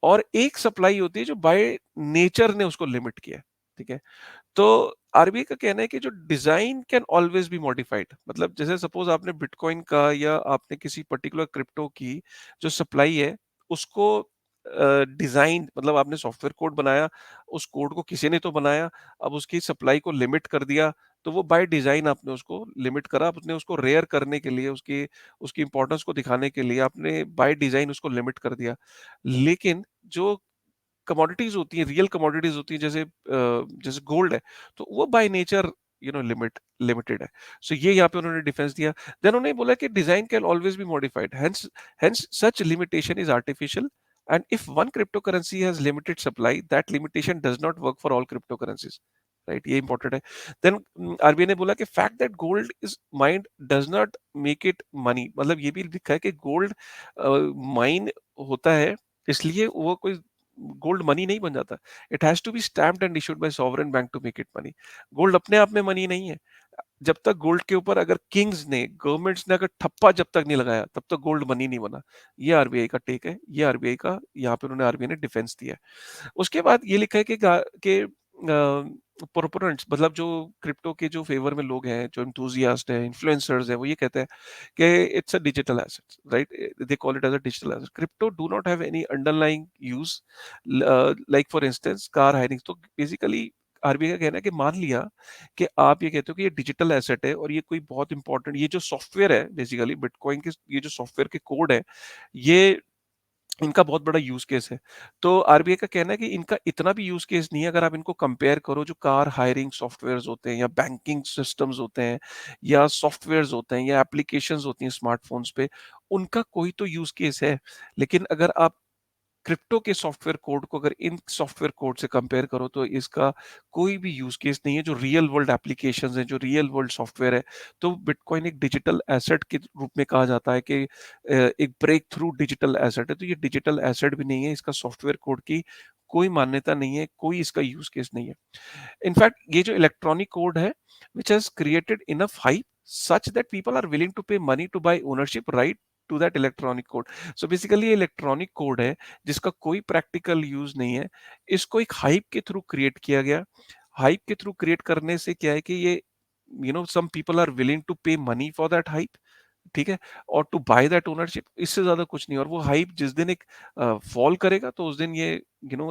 और एक सप्लाई होती है जो बाय नेचर ने उसको लिमिट किया है, ठीक है? तो आरबीआई का कहना है कि जो design can always be modified, मतलब जैसे सपोज आपने बिटकॉइन का, या आपने किसी पर्टिकुलर क्रिप्टो की जो सप्लाई है, उसको डिजाइन, मतलब आपने सॉफ्टवेयर कोड बनाया, उस कोड को किसी ने तो बनाया, अब उसकी सप्लाई को लिमिट कर दिया, तो वो बाय डिजाइन आपने उसको लिमिट करा, आपने उसको रेयर करने के लिए, उसकी उसकी इंपॉर्टेंस को दिखाने के लिए आपने बाय डिजाइन उसको लिमिट कर दिया। लेकिन जो कमोडिटीज होती हैं, रियल कमोडिटीज होती हैं, जैसे गोल्ड है, तो वो बाय नेचर लिमिटेड है। सो ये यहाँ पे उन्होंने डिफेंस दिया। देन उन्होंने बोला कि design can always be modified, hence such limitation is artificial, and if one crypto currency has limited supply, that limitation does not work for all crypto currencies, right? ये इंपॉर्टेंट है। Then RBI ने बोला कि fact that gold is mind does not make it money, मतलब ये भी लिखा है कि गोल्ड माइन होता है, इसलिए वो कोई गोल्ड मनी नहीं बन जाता। It has to be stamped and issued by sovereign bank to make it money. Gold अपने आप में मनी नहीं है। जब तक गोल्ड के ऊपर अगर किंग्स ने, गवर्नमेंट्स ने अगर ठप्पा जब तक नहीं लगाया, तब तक गोल्ड मनी नहीं बना। ये आरबीआई का टेक है, ये आरबीआई का, यहाँ पे उन्होंने, आरबीआई ने डिफेंस दिया है। उसके बाद ये लिखा है कि प्रोपोनेंट्स, मतलब जो क्रिप्टो के जो फेवर में लोग हैं, जो एंथुसियास्ट हैं, इन्फ्लुएंसर्स हैं, वो ये कहते हैं कि it's a digital asset, right? They call it as a digital asset. Crypto do not have any underlying use, like for instance car hiring. तो बेसिकली आरबीआई का कहना है कि मान लिया कि आप ये कहते हो कि ये डिजिटल एसेट है और ये कोई बहुत इंपॉर्टेंट, ये जो सॉफ्टवेयर है, बेसिकली बिटकॉइन के ये जो सॉफ्टवेयर के कोड है, ये इनका बहुत बड़ा यूज केस है। तो आरबीआई का कहना है कि इनका इतना भी यूज केस नहीं है, अगर आप इनको कंपेयर करो जो कार हायरिंग सॉफ्टवेयर्स होते हैं, या बैंकिंग सिस्टम्स होते हैं, या सॉफ्टवेयर्स होते हैं, या एप्लीकेशंस होती हैं स्मार्टफोन्स पे, उनका कोई तो यूज केस है। लेकिन अगर आप क्रिप्टो के सॉफ्टवेयर कोड को अगर इन सॉफ्टवेयर कोड से कंपेयर करो, तो इसका कोई भी यूज केस नहीं है। जो रियल वर्ल्ड एप्लीकेशंस हैं, जो रियल वर्ल्ड सॉफ्टवेयर है, तो बिटकॉइन एक डिजिटल एसेट के रूप में कहा जाता है कि एक ब्रेक थ्रू डिजिटल एसेट है। तो ये डिजिटल एसेट भी नहीं है, इसका सॉफ्टवेयर कोड की कोई मान्यता नहीं है, कोई इसका यूज केस नहीं है। इनफैक्ट ये जो इलेक्ट्रॉनिक कोड है, which has created enough hype such that people are willing to pay money to buy ownership right to that electronic code. So basically ये इलेक्ट्रॉनिक कोड है जिसका कोई प्रैक्टिकल यूज नहीं है। इसको एक हाइप के थ्रू क्रिएट किया गया। हाइप के थ्रू क्रिएट करने से क्या है कि ये, some people are willing to pay money for that hype, ठीक है? और टू बाय दैट ओनरशिप, इससे ज्यादा कुछ नहीं। और वो हाइप जिस दिन एक फॉल करेगा, तो उस दिन ये,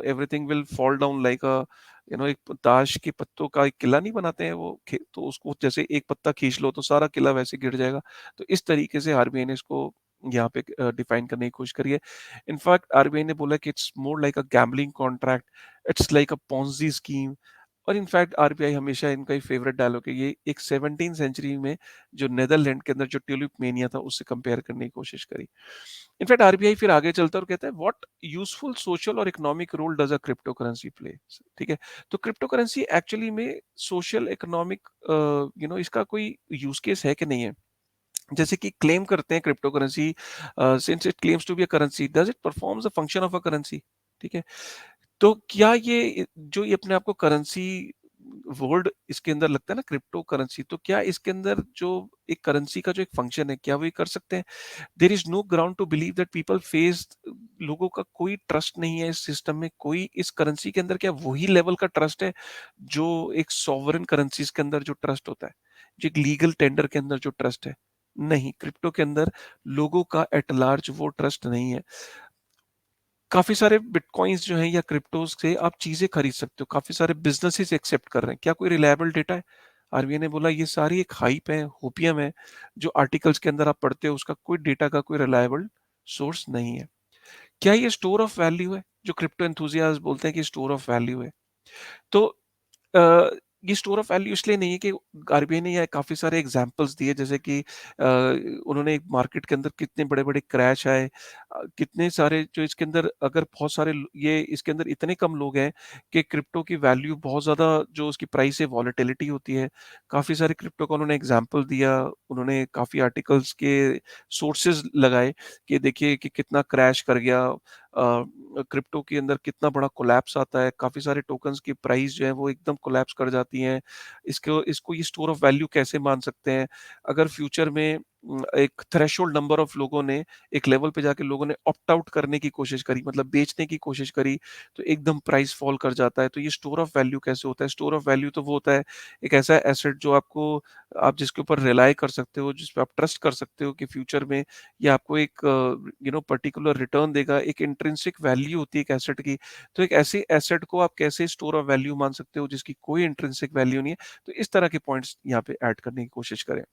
everything will fall down like अ, एक ताश के पत्तों का एक किला नहीं बनाते हैं वो, तो उसको जैसे एक पत्ता खींच लो तो सारा किला वैसे गिर जाएगा। तो इस तरीके से आरबीआई ने इसको यहाँ पे डिफाइन करने की कोशिश करी है। इनफैक्ट आरबीआई ने बोला कि it's more like a gambling contract, it's like a Ponzi scheme. और इनफैक्ट आरबीआई हमेशा, इनका ही फेवरेट डायलॉग है ये, एक 17th सेंचुरी में जो नेदरलैंड के अंदर जो ट्यूलिप मेनिया था, उससे कंपेयर करने की कोशिश करी। इनफैक्ट आरबीआई फिर आगे चलता है और कहता है, व्हाट यूजफुल सोशल और economic role does a crypto currency play? ठीक है? तो क्रिप्टो करेंसी एक्चुअली में सोशल इकोनॉमिक, इसका कोई यूज केस है कि नहीं है? जैसे कि क्लेम करते हैं crypto currency, since it claims to be a currency, does it performs the function of a currency? ठीक है? तो क्या ये जो ये अपने आप को करेंसी वर्ड इसके अंदर लगता है ना, क्रिप्टो करेंसी, तो क्या इसके अंदर जो एक करेंसी का जो एक फंक्शन है, क्या वो ये कर सकते हैं? There is no ground to believe that people face, लोगों का कोई ट्रस्ट नहीं है इस सिस्टम में, कोई इस करेंसी के अंदर क्या वही लेवल का ट्रस्ट है जो एक सॉवरेन करेंसीज के अंदर जो ट्रस्ट होता है, जो एक लीगल टेंडर के अंदर जो ट्रस्ट है? नहीं, क्रिप्टो के अंदर लोगों का एट लार्ज वो ट्रस्ट नहीं है। काफ़ी सारे बिटकॉइन्स जो हैं या क्रिप्टोज़ से आप चीज़ें खरीद सकते हो, काफ़ी सारे बिज़नेसेस एक्सेप्ट कर रहे हैं। क्या कोई रिलायबल डेटा है? आरबीआई ने बोला ये सारी एक हाइप है, होपियम है, जो आर्टिकल्स के अंदर आप पढ़ते हो, उसका कोई डेटा का कोई रिलायबल सोर्स नहीं है। क्या ये स्टोर ऑफ वैल्यू है? जो क्रिप्टो एंथुसियास्ट बोलते हैं कि स्टोर ऑफ वैल्यू है। तो अ, ये स्टोर ऑफ वैल्यू इसलिए नहीं है कि आरबीआई ने यहाँ काफ़ी सारे एग्जांपल्स दिए, जैसे कि उन्होंने एक मार्केट के अंदर कितने बड़े-बड़े क्रैश आए, कितने सारे जो इसके अंदर, अगर बहुत सारे ये इसके अंदर इतने कम लोग हैं कि क्रिप्टो की वैल्यू बहुत ज़्यादा, जो उसकी प्राइस है वॉलेटिलिटी होती है। काफ़ी सारे क्रिप्टो का उन्होंने एग्जांपल दिया, उन्होंने काफ़ी आर्टिकल्स के सोर्सेज़ लगाए कि देखिए कि कितना क्रैश कर गया, क्रिप्टो के अंदर कितना बड़ा कोलैप्स आता है, काफ़ी सारे टोकन्स की प्राइस जो है वो एकदम कोलैप्स कर जाती हैं। इसको इसको ये स्टोर ऑफ वैल्यू कैसे मान सकते हैं? अगर फ्यूचर में एक थ्रेशोल्ड नंबर ऑफ लोगों ने, एक लेवल पे जाके लोगों ने ऑप्ट आउट करने की कोशिश करी, मतलब बेचने की कोशिश करी, तो एकदम प्राइस फॉल कर जाता है। तो ये स्टोर ऑफ वैल्यू कैसे होता है? स्टोर ऑफ वैल्यू तो वो होता है, एक ऐसा एसेट जो आपको, आप जिसके ऊपर रिलाय कर सकते हो, जिस पे आप ट्रस्ट कर सकते हो कि फ्यूचर में ये आपको एक पर्टिकुलर रिटर्न देगा। एक इंट्रिंसिक वैल्यू होती है एक एसेट की। तो एक ऐसे एसेट को आप कैसे स्टोर ऑफ वैल्यू मान सकते हो जिसकी कोई इंट्रिंसिक वैल्यू नहीं है? तो इस तरह के पॉइंट्स यहाँ पे ऐड करने की कोशिश करें।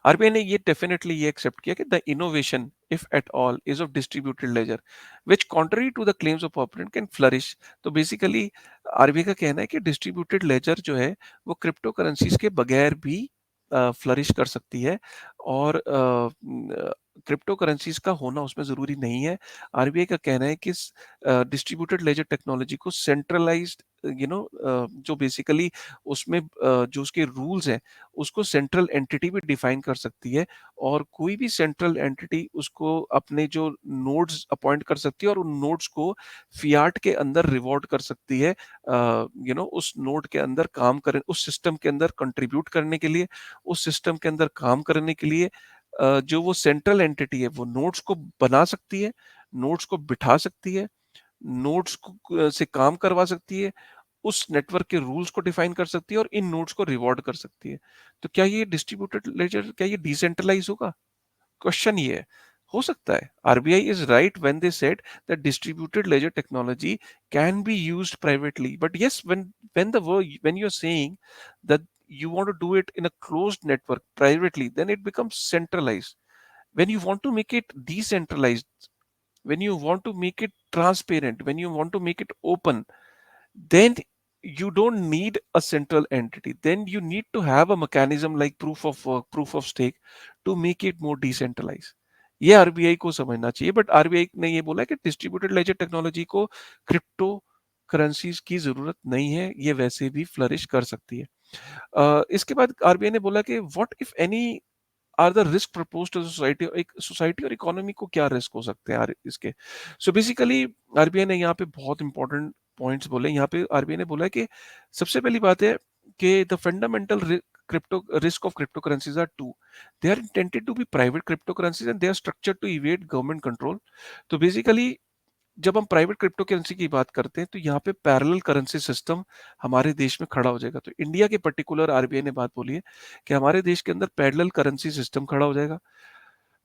आरबीआई ने ये डेफिनेटली ये एक्सेप्ट किया कि the innovation, if at all, is of distributed ledger which contrary to the claims of operant can flourish. तो बेसिकली आरबीआई का कहना है कि डिस्ट्रीब्यूटेड लेजर जो है वो क्रिप्टो करेंसीज के बगैर भी फ्लरिश कर सकती है। और क्रिप्टो करेंसीज़ का होना उसमें ज़रूरी नहीं है। आरबीआई का कहना है कि डिस्ट्रीब्यूटेड लेजर टेक्नोलॉजी को सेंट्रलाइज्ड जो बेसिकली उसमें जो उसके रूल्स हैं, उसको सेंट्रल एंटिटी भी डिफाइन कर सकती है और कोई भी सेंट्रल एंटिटी उसको अपने जो नोड्स अपॉइंट कर सकती है और उन नोड्स को फियाट के अंदर रिवॉर्ड कर सकती है। उस नोड के अंदर काम करें, उस सिस्टम के अंदर कंट्रीब्यूट करने के लिए, उस सिस्टम के अंदर काम करने के लिए जो वो सेंट्रल एंटिटी है वो नोड्स को बना सकती है, नोड्स को बिठा सकती है, नोड्स से काम करवा सकती है, उस नेटवर्क के रूल्स को डिफाइन कर सकती है और इन नोड्स को रिवॉर्ड कर सकती है। तो क्या ये डिस्ट्रीब्यूटेड लेजर, क्या ये डिसेंट्रलाइज होगा? क्वेश्चन ये है। हो सकता है। RBI is right when they said that distributed laser technology can be used privately, but yes, when you're saying that you want to do it in a closed network privately, then it becomes centralized. When you want to make it decentralized, when you want to make it transparent, when you want to make it open, then you don't need a central entity. Then you need to have a mechanism like proof of work, proof of stake to make it more decentralized. ये RBI को समझना चाहिए, but RBI ने ये बोला कि distributed laser technology को crypto currencies की जरूरत नहीं है, ये वैसे भी फ्लरिश कर सकती है। इसके बाद आरबीआई ने बोला कि what if any are the risk proposed to society, एक सोसाइटी और इकोनॉमी को क्या रिस्क हो सकते हैं यार इसके। सो बेसिकली आरबीआई ने यहाँ पे बहुत इंपॉर्टेंट पॉइंट्स बोले। यहाँ पे आरबीआई ने बोला कि सबसे पहली बात है कि the fundamental crypto risk of crypto currencies are two, they are intended to be private crypto currencies and they are structured to evade government control. तो बेसिकली जब हम प्राइवेट क्रिप्टो करेंसी की बात करते हैं तो यहाँ पे पैरेलल करेंसी सिस्टम हमारे देश में खड़ा हो जाएगा। तो इंडिया के पर्टिकुलर आरबीआई ने बात बोली है कि हमारे देश के अंदर पैरेलल करेंसी सिस्टम खड़ा हो जाएगा,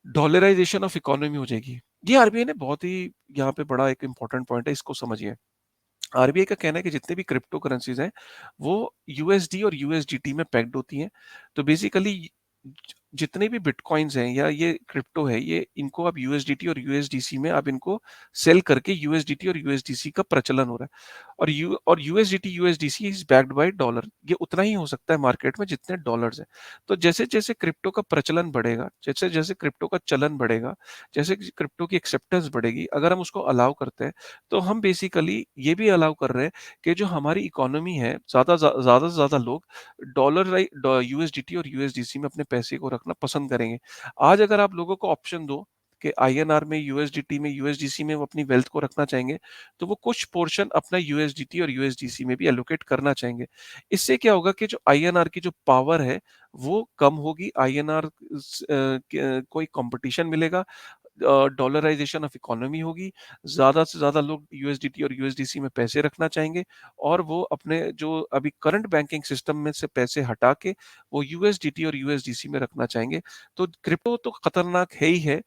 डॉलराइजेशन ऑफ इकोनॉमी हो जाएगी। ये आरबीआई ने बहुत ही यहाँ पे बड़ा एक इंपॉर्टेंट पॉइंट है, इसको समझिए। आरबीआई का कहना है कि जितने भी क्रिप्टो करेंसीज हैं वो यूएसडी और यूएसडीटी में पैक्ड होती हैं। तो बेसिकली जितने भी बिटकॉइंस हैं या ये क्रिप्टो है, ये इनको आप यूएसडीटी और यूएसडीसी में आप इनको सेल करके यूएसडीटी और यूएसडीसी का प्रचलन हो रहा है। और USDT USDC is backed by dollar. ये उतना ही हो सकता है मार्केट में जितने डॉलर्स हैं। तो जैसे जैसे क्रिप्टो का प्रचलन बढ़ेगा, जैसे जैसे क्रिप्टो का चलन बढ़ेगा, जैसे क्रिप्टो की एक्सेप्टेंस बढ़ेगी, अगर हम उसको अलाउ करते हैं तो हम बेसिकली ये भी अलाउ कर रहे हैं कि जो हमारी इकोनॉमी है, ज़्यादा से ज़्यादा लोग यूएसडीटी और यूएसडीसी में अपने पैसे को रखना पसंद करेंगे। आज अगर आप लोगों को ऑप्शन दो कि आईएनआर में, यूएसडीटी में, यूएसडीसी में वो अपनी वेल्थ को रखना चाहेंगे, तो वो कुछ पोर्शन अपना यूएसडीटी और यूएसडीसी में भी एलोकेट करना चाहेंगे। इससे क्या होगा कि जो आईएनआर की जो पावर है, वो कम होगी। आईएनआर कोई कंपटीशन मिलेगा, डॉलराइजेशन ऑफ इकोनॉमी होगी, ज़्यादा से ज़्यादा लोग यूएसडीटी और यूएसडीसी में पैसे रखना चाहेंगे और वो अपने जो अभी करंट बैंकिंग सिस्टम में से पैसे हटा के वो यूएसडीटी और यूएसडीसी में रखना चाहेंगे। तो क्रिप्टो तो खतरनाक है ही है,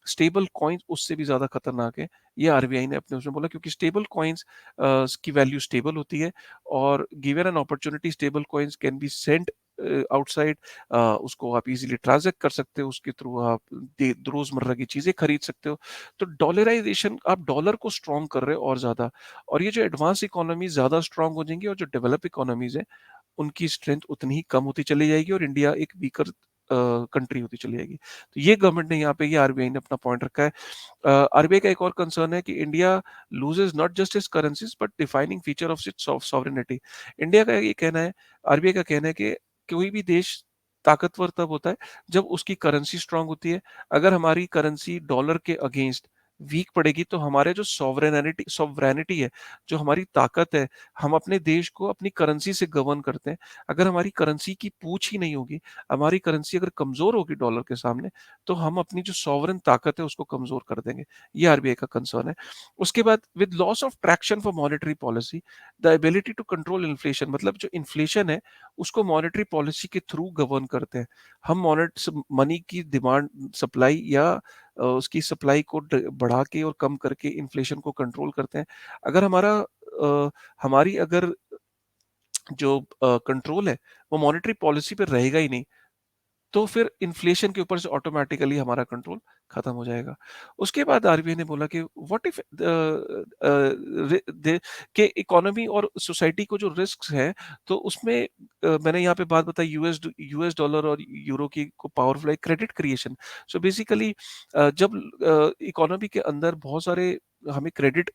स्टेबल कॉइन्स उससे भी ज़्यादा खतरनाक है। ये आरबीआई ने अपने उसमें बोला, क्योंकि स्टेबल कॉइन्स की वैल्यू स्टेबल होती है और given an opportunity stable coins can be sent outside. उसको आप इजीली ट्रांजैक्ट कर सकते हो, उसके थ्रू आप रोजमर्रा की चीजें खरीद सकते हो। तो डॉलराइजेशन, आप डॉलर को स्ट्रॉन्ग कर रहे हो और ज्यादा, और ये जो एडवांस इकोनॉमी ज्यादा स्ट्रॉन्ग हो जाएंगी और जो डेवलप इकोनॉमीज है उनकी स्ट्रेंथ उतनी ही कम होती चली जाएगी और इंडिया एक वीकर कंट्री होती चली जाएगी। तो ये गवर्नमेंट ने यहाँ पे, ये आरबीआई ने अपना पॉइंट रखा है। आरबीआई का एक और कंसर्न है कि India loses not just it's currencies but defining feature of its sovereignty. India का ये कहना है, आरबीआई का कहना है कि कोई भी देश ताकतवर तब होता है जब उसकी करेंसी स्ट्रांग होती है। अगर हमारी करेंसी डॉलर के अगेंस्ट वीक पड़ेगी तो हमारे जो सॉवरेनिटी है, जो हमारी ताकत है, हम अपने देश को अपनी करेंसी से गवर्न करते हैं। अगर हमारी करेंसी की पूछ ही नहीं होगी, हमारी करेंसी अगर कमजोर होगी डॉलर के सामने, तो हम अपनी जो सॉवरेन ताकत है उसको कमजोर कर देंगे। ये आरबीआई का कंसर्न है। उसके बाद with loss of traction for monetary policy, the ability to control inflation, मतलब जो इन्फ्लेशन है उसको मॉनेटरी पॉलिसी के थ्रू गवर्न करते हैं। हम मनी की डिमांड, सप्लाई या उसकी सप्लाई को बढ़ा के और कम करके इन्फ्लेशन को कंट्रोल करते हैं। अगर हमारी अगर जो कंट्रोल है वो मॉनेटरी पॉलिसी पे रहेगा ही नहीं, तो फिर इन्फ्लेशन के ऊपर से ऑटोमैटिकली हमारा कंट्रोल खत्म हो जाएगा। उसके बाद आरबीआई ने बोला कि व्हाट इफ कि इकोनॉमी और सोसाइटी को जो रिस्क्स हैं, तो उसमें मैंने यहाँ पे बात बताई यूएस डॉलर और यूरो की को पावरफुल है क्रेडिट क्रिएशन। सो बेसिकली जब इकोनॉमी के अंदर बहुत सारे हमें क्रेडिट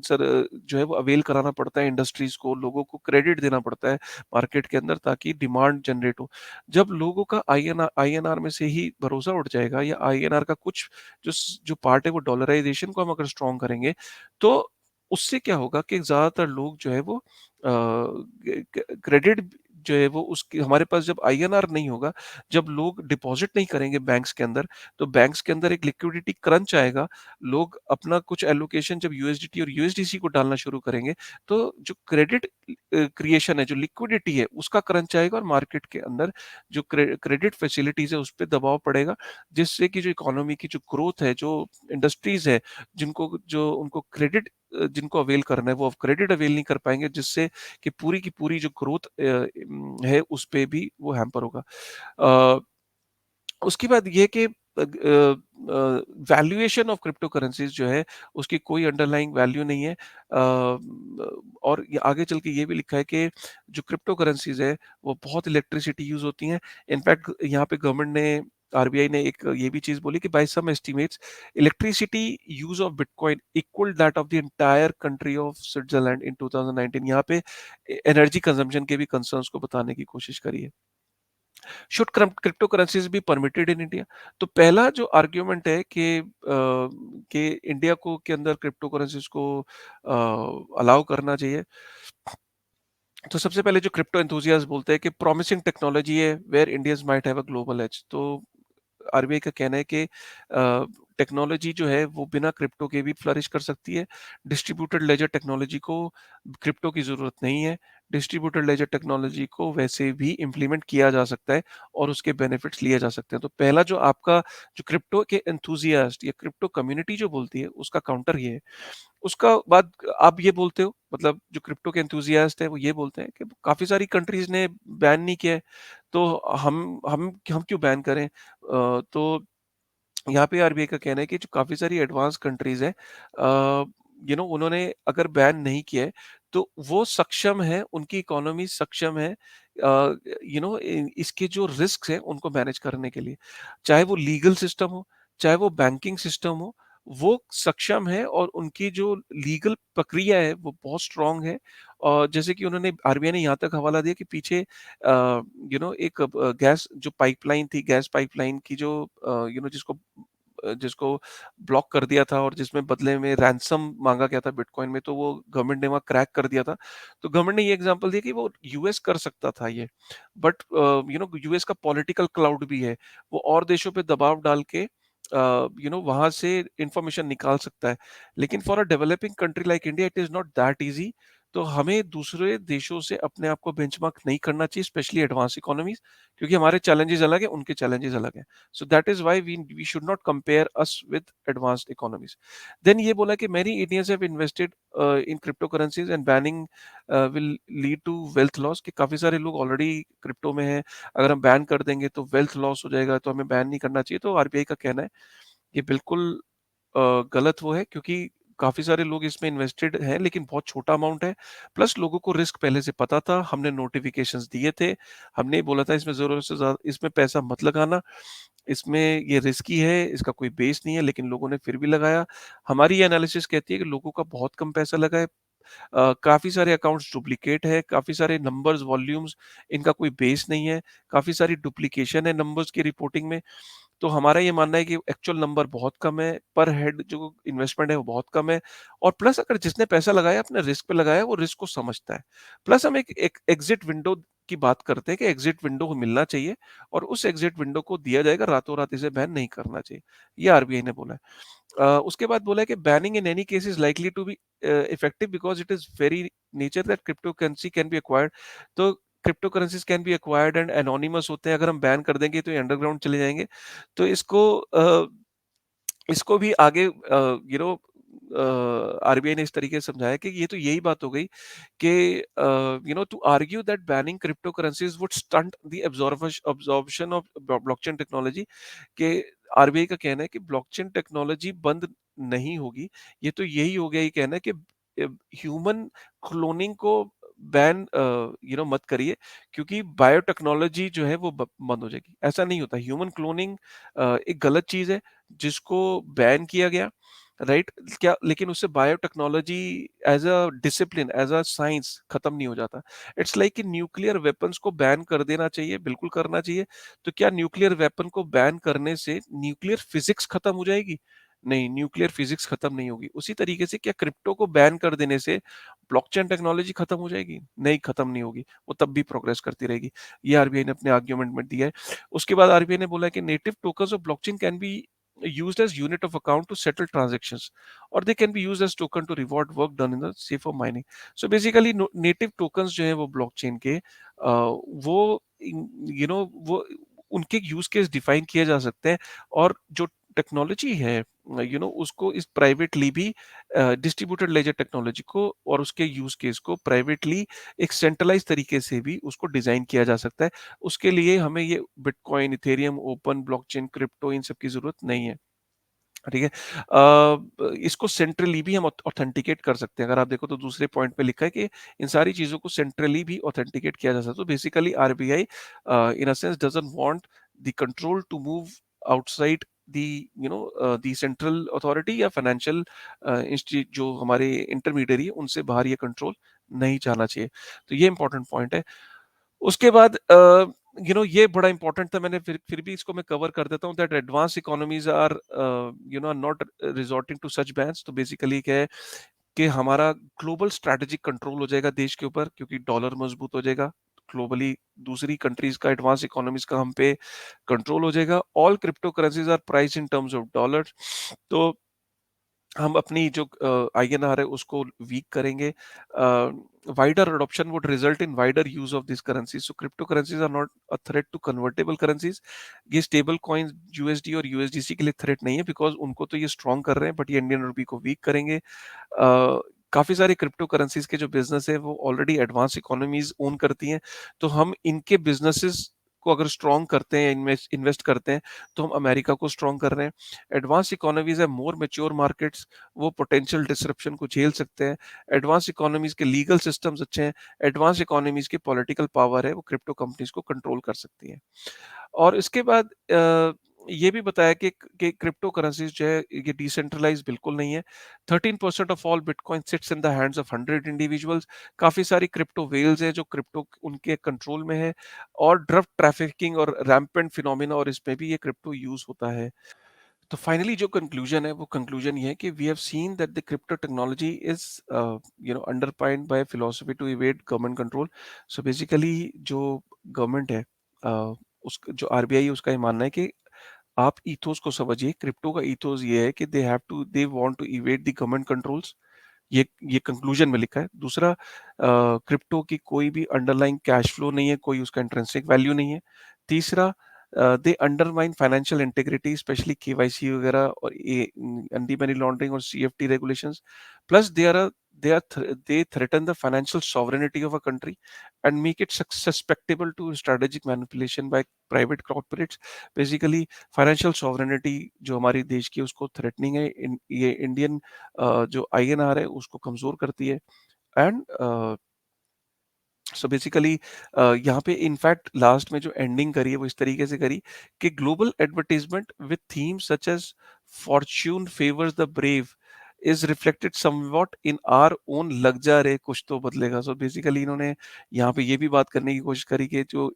सर जो है वो अवेल कराना पड़ता है इंडस्ट्रीज को, लोगों को क्रेडिट देना पड़ता है मार्केट के अंदर ताकि डिमांड जनरेट हो। जब लोगों का आईएनआर में से ही भरोसा उठ जाएगा या आईएनआर का कुछ जो पार्ट है वो डॉलराइजेशन को हम अगर स्ट्रॉन्ग करेंगे, तो उससे क्या होगा कि ज़्यादातर लोग जो है वो क्रेडिट जो है वो उसकी हमारे पास जब आईएनआर नहीं होगा, जब लोग डिपॉजिट नहीं करेंगे बैंक्स के अंदर, तो बैंक्स के अंदर एक लिक्विडिटी क्रंच आएगा। लोग अपना कुछ एलोकेशन जब यूएसडीटी और यूएसडीसी को डालना शुरू करेंगे, तो जो क्रेडिट क्रिएशन है, जो लिक्विडिटी है, उसका क्रंच आएगा और मार्केट के अंदर जो क्रेडिट फैसिलिटीज़ है, उस पे दबाव पड़ेगा, जिससे कि जो इकोनॉमी की जो ग्रोथ है, जो इंडस्ट्रीज़ है, जो उनको जिनको अवेल करना है, वो अब क्रेडिट अवेल नहीं कर पाएँगे, जिससे कि पूरी की पूरी जो ग्रोथ है, उस पे भी वो हैम्पर होगा। अ उसके बाद ये कि वैल्यूएशन ऑफ क्रिप्टो करेंसीज़ जो है, उसकी कोई अंडरलाइंग वैल्यू नहीं है। और ये आगे चल के ये भी लिखा है कि जो क्रिप्टो करेंसीज़ है, वो बहुत इलेक्ट्रिसिटी यूज़ होती हैं। इनफैक्ट यहाँ पे गवर्नमेंट ने आरबीआई ने एक ये भी चीज़ बोली कि by some estimates electricity use of bitcoin equalled that of the entire country of Switzerland in 2019। यहाँ पे एनर्जी कंजम्पशन के भी कंसर्न्स को बताने की कोशिश करी है। Should crypto currencies be permitted in India? तो पहला जो आर्ग्यूमेंट है कि इंडिया को के अंदर क्रिप्टो करेंसीज को अलाउ करना चाहिए। तो सबसे पहले जो क्रिप्टो एंथुसियास्ट बोलते हैं कि प्रॉमिसिंग टेक्नोलॉजी है where Indians might have a global edge. तो आरबीआई का कहना है कि टेक्नोलॉजी जो है वो बिना क्रिप्टो के भी फ्लरिश कर सकती है। डिस्ट्रीब्यूटेड लेजर टेक्नोलॉजी को क्रिप्टो की ज़रूरत नहीं है। डिस्ट्रीब्यूटेड लेजर टेक्नोलॉजी को वैसे भी इम्प्लीमेंट किया जा सकता है और उसके बेनिफिट्स लिए जा सकते हैं। तो पहला जो आपका जो क्रिप्टो के एंथुसियास्ट या क्रिप्टो कम्युनिटी जो बोलती है, उसका काउंटर ये है। उसका बाद आप ये बोलते हो, मतलब जो क्रिप्टो के एंथुसियास्ट है वो ये बोलते हैं कि काफ़ी सारी कंट्रीज़ ने बैन नहीं किया है, तो हम क्यों बैन करें? तो यहाँ पे आरबीआई का कहना है कि जो काफ़ी सारी एडवांस कंट्रीज़ हैं, उन्होंने अगर बैन नहीं किया है, तो वो सक्षम है, उनकी इकोनॉमी सक्षम है इसके जो रिस्क्स हैं उनको मैनेज करने के लिए। चाहे वो लीगल सिस्टम हो, चाहे वो बैंकिंग सिस्टम हो, वो सक्षम है और उनकी जो लीगल प्रक्रिया है वो बहुत स्ट्रॉन्ग है। और जैसे कि उन्होंने आरबीआई ने यहाँ तक हवाला दिया कि पीछे एक गैस जो पाइपलाइन थी, गैस पाइपलाइन की जो जिसको ब्लॉक कर दिया था और जिसमें बदले में रैंसम माँगा गया था बिटकॉइन में, तो वो गवर्नमेंट ने वहाँ क्रैक कर दिया था। तो गवर्नमेंट ने ये एग्ज़ाम्पल दिया कि वो यूएस कर सकता था ये, बट यूएस का पॉलिटिकल क्लाउड भी है। वो और देशों पे दबाव डाल के वहाँ से इन्फॉर्मेशन निकाल सकता है। लेकिन for a developing country like India it is not that easy. तो हमें दूसरे देशों से अपने आप को बेंचमार्क नहीं करना चाहिए, स्पेशली एडवांस इकोनॉमीज़, क्योंकि हमारे चैलेंजेज़ अलग हैं, उनके चैलेंजेज़ अलग हैं। So that is why we should not compare us with advanced economies. Then ये बोला कि many Indians have invested in cryptocurrencies and banning will lead to wealth loss, कि काफ़ी सारे लोग ऑलरेडी क्रिप्टो में हैं, अगर हम बैन कर देंगे तो वेल्थ लॉस हो जाएगा, तो हमें बैन नहीं करना चाहिए। तो आरबीआई का कहना है ये बिल्कुल गलत वो है, क्योंकि काफ़ी सारे लोग इसमें इन्वेस्टेड हैं, लेकिन बहुत छोटा अमाउंट है। प्लस लोगों को रिस्क पहले से पता था, हमने नोटिफ़िकेशंस दिए थे, हमने बोला था इसमें ज़रूरत से ज़्यादा इसमें पैसा मत लगाना, इसमें ये रिस्की है, इसका कोई बेस नहीं है, लेकिन लोगों ने फिर भी लगाया। हमारी ये एनालिसिस कहती है कि लोगों का बहुत कम पैसा लगा है। काफ़ी सारे अकाउंट्स डुप्लिकेट है, काफ़ी सारे नंबर्स, वॉल्यूम्स, इनका कोई बेस नहीं है, काफ़ी सारी डुप्लीकेशन है नंबर्स की रिपोर्टिंग में। तो हमारा ये मानना है कि एक्चुअल नंबर बहुत कम है, पर हेड जो इन्वेस्टमेंट है वो बहुत कम है, और प्लस अगर जिसने पैसा लगाया अपने रिस्क पे लगाया, वो रिस्क को समझता है। प्लस हम एक एग्ज़िट विंडो की बात करते हैं कि एग्ज़िट विंडो को मिलना चाहिए और उस एग्ज़िट विंडो को दिया जाएगा, रातों-रात इसे बैन नहीं करना चाहिए। ये आरबीआई ने बोला है। उसके बाद बोला है कि banning in any case is likely to be effective because it is very nature that crypto currency can be acquired. तो crypto currencies can be acquired and anonymous होते हैं, अगर हम बैन कर देंगे तो ये अंडरग्राउंड चले जाएँगे। तो इसको भी आगे आरबीआई ने इस तरीके से समझाया कि ये तो यही बात हो गई कि to argue that banning crypto currencies would stunt the absorption of blockchain technology के आरबीआई का कहना है कि ब्लॉकचेन टेक्नोलॉजी बंद नहीं होगी। ये तो यही हो गया ये कहना है कि ह्यूमन क्लोनिंग को बैन मत करिए क्योंकि बायोटेक्नोलॉजी जो है वो बंद हो जाएगी। ऐसा नहीं होता। ह्यूमन क्लोनिंग एक गलत चीज़ है जिसको बैन किया गया, राइट? क्या लेकिन उससे biotechnology as a discipline, as a science खत्म नहीं हो जाता। इट्स लाइक कि न्यूक्लियर वेपन्स को बैन कर देना चाहिए, बिल्कुल करना चाहिए। तो क्या न्यूक्लियर वेपन को बैन करने से न्यूक्लियर फिजिक्स खत्म हो जाएगी? नहीं, न्यूक्लियर फिजिक्स खत्म नहीं होगी। उसी तरीके से क्या क्रिप्टो को बैन कर देने से ब्लॉकचेन टेक्नोलॉजी खत्म हो जाएगी? नहीं, खत्म नहीं होगी। वो तब भी प्रोग्रेस करती रहेगी। ये आरबीआई ने अपने आर्गुमेंट में दिया है। उसके बाद आरबीआई ने बोला है कि native tokens of blockchain can be used as unit of account to settle transactions, or they can be used as token to reward work done in the safer mining. So basically native tokens जो है वो blockchain के वो वो उनके use case define किए जा सकते हैं और जो टेक्नोलॉजी है उसको इस प्राइवेटली भी डिस्ट्रीब्यूटेड लेजर टेक्नोलॉजी को और उसके यूज केस को प्राइवेटली एक सेंट्रलाइज तरीके से भी उसको डिजाइन किया जा सकता है। उसके लिए हमें ये bitcoin, Ethereum, open blockchain, crypto इन सब की जरूरत नहीं है। ठीक है। इसको सेंट्रली भी हम ऑथेंटिकेट कर सकते हैं। अगर आप देखो तो दूसरे पॉइंट पे लिखा है कि इन सारी चीज़ों को सेंट्रली भी ऑथेंटिकेट किया जा सकता है। तो basically RBI in a sense doesn't want the control to move outside the the central authority या फाइनेंशियल इंस्टीट्यूट जो हमारे इंटरमीडियरी है उनसे बाहर ये कंट्रोल नहीं जाना चाहिए। तो ये इंपॉर्टेंट पॉइंट है। उसके बाद ये बड़ा इंपॉर्टेंट था। मैंने फिर भी इसको मैं कवर कर देता हूँ that advance economies are not resorting to such bans. तो बेसिकली क्या है कि हमारा ग्लोबल स्ट्रैटेजिक कंट्रोल हो जाएगा देश के ऊपर क्योंकि डॉलर मजबूत हो जाएगा ग्लोबली। दूसरी कंट्रीज का, एडवांस इकोनॉमीज का हम पे कंट्रोल हो जाएगा। All crypto currencies are price in terms of dollar. तो हम अपनी जो आईएनआर है उसको वीक करेंगे। Wider adoption would result in wider use of this currency. So crypto currencies are not a threat to convertible currencies. ये stable coin USD और USDC के लिए थ्रेट नहीं है बिकॉज उनको तो ये स्ट्रॉन्ग कर रहे हैं बट ये इंडियन रुपी को वीक करेंगे। काफी सारे क्रिप्टो करेंसीज के जो बिजनेस है वो ऑलरेडी एडवांस इकोनॉमीज ओन करती हैं। तो हम इनके बिजनेसेस को अगर स्ट्रॉन्ग करते हैं, इन्वेस्ट करते हैं, तो हम अमेरिका को स्ट्रॉन्ग कर रहे हैं। एडवांस इकोनॉमीज है मोर मेच्योर मार्केट्स, वो पोटेंशियल डिसरप्शन को झेल सकते हैं। एडवांस इकोनॉमीज के लीगल सिस्टम्स अच्छे हैं। एडवांस इकोनॉमीज की पॉलिटिकल पावर है वो क्रिप्टो कंपनीज को कंट्रोल कर सकती है। और इसके बाद ये भी बताया कि क्रिप्टो करेंसीज जो है ये डिसेंट्रलाइज बिल्कुल नहीं है। 13% of all bitcoin sits in the hands of 100 individuals. काफी सारी क्रिप्टो वेल्स है जो क्रिप्टो उनके कंट्रोल में है और ड्रग ट्रैफिकिंग और रैम्पेंट फिनोमिना और इसमें भी ये क्रिप्टो यूज होता है। तो फाइनली जो कंक्लूजन है वो कंक्लूजन ये है कि we have seen that the crypto technology is underpinned by philosophy to evade government control. So basically जो गवर्नमेंट है उस जो आरबीआई है उसका ये मानना है कि आप ईथोस को समझिए। क्रिप्टो का ईथोस ये है कि they want to evade the government controls. ये कंक्लूजन में लिखा है। दूसरा, क्रिप्टो की कोई भी अंडरलाइंग कैश फ्लो नहीं है, कोई उसका इंट्रिंसिक वैल्यू नहीं है। तीसरा, they undermine financial integrity specially KYC वगैरह और ये एंटी मनी लॉन्ड्रिंग और CFT regulations. Plus they threaten the financial sovereignty of a country and make it susceptible to strategic manipulation by private corporates. Basically financial sovereignty जो हमारी देश की है, उसको थ्रेटनिंग है। ये इंडियन जो आईएनआर है उसको कमजोर करती है। एंड सो बेसिकली यहाँ पे इनफैक्ट लास्ट में जो एंडिंग करी है वो इस तरीके से करी कि global advertisement with theme such as fortune favours the brave is reflected somewhat in our own लग जा रे कुछ तो बदलेगा। सो बेसिकली इन्होंने यहाँ पे ये भी बात करने की कोशिश करी कि जो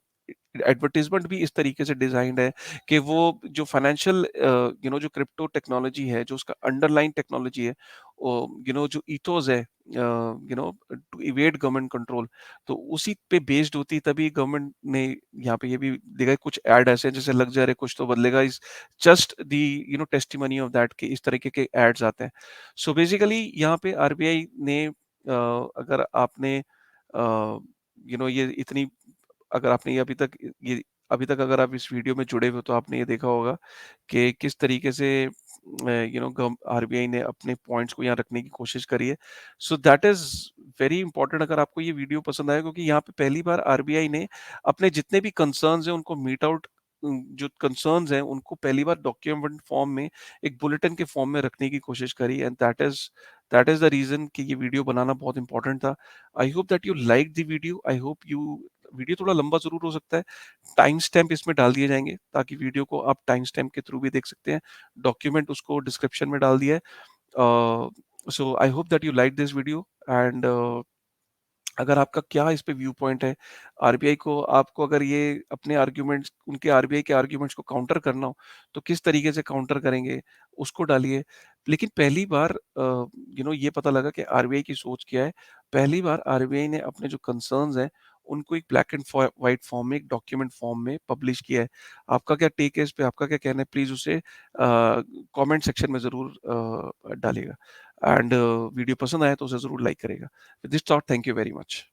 एडवर्टीजमेंट भी इस तरीके से डिजाइंड है कि वो जो फाइनेंशियल जो क्रिप्टो टेक्नोलॉजी है, जो उसका अंडरलाइन टेक्नोलॉजी है, जो इथोस है टू इवेड गवर्नमेंट कंट्रोल, तो उसी पे बेस्ड होती तभी गवर्नमेंट ने यहाँ पे ये भी देखा। कुछ ऐड ऐसे हैं जैसे लग जा रहे कुछ तो बदलेगा इस just the testimony of that कि इस तरीके के एड्स आते हैं। सो बेसिकली यहाँ पे आरबीआई ने अगर आपने ये इतनी अगर आपने ये अभी तक अगर आप इस वीडियो में जुड़े हुए हो तो आपने ये देखा होगा कि किस तरीके से आरबीआई ने अपने पॉइंट्स को यहाँ रखने की कोशिश करी है। So that is very important. अगर आपको ये वीडियो पसंद आया, क्योंकि यहाँ पे पहली बार आरबीआई ने अपने जितने भी कंसर्न्स हैं उनको मीट आउट, जो कंसर्न्स हैं उनको पहली बार डॉक्यूमेंट फॉर्म में, एक बुलेटिन के फॉर्म में रखने की कोशिश करी, and that is the reason कि ये वीडियो बनाना बहुत इंपॉर्टेंट था। आई hope that you like the video. I hope you video थोड़ा लंबा ज़रूर हो सकता है। टाइम स्टैम्प इसमें डाल दिए जाएँगे ताकि वीडियो को आप टाइम स्टैम्प के थ्रू भी देख सकते हैं। डॉक्यूमेंट उसको डिस्क्रिप्शन में डाल दिया है। So I hope that you like this video, and अगर आपका क्या इस पे व्यू पॉइंट है, आरबीआई को, आपको अगर ये अपने आर्ग्यूमेंट्स, उनके आरबीआई के आर्ग्यूमेंट्स को काउंटर करना हो, तो किस तरीके से काउंटर करेंगे, उसको डालिए। लेकिन पहली बार ये पता लगा कि आरबीआई की सोच क्या है। पहली बार आरबीआई ने अपने जो कंसर्न्स हैं, उनको एक ब्लैक एंड व्हाइट फॉर्म में, एक डॉक्यूमेंट फॉर्म में पब्लिश किया है। आपका क्या टेक है इस पे, आपका क्या कहना है? प्लीज़ उसे कमेंट सेक्शन में ज़रूर डालिएगा, एंड वीडियो पसंद आया तो उसे ज़रूर लाइक करेगा। With this thought, thank you very much.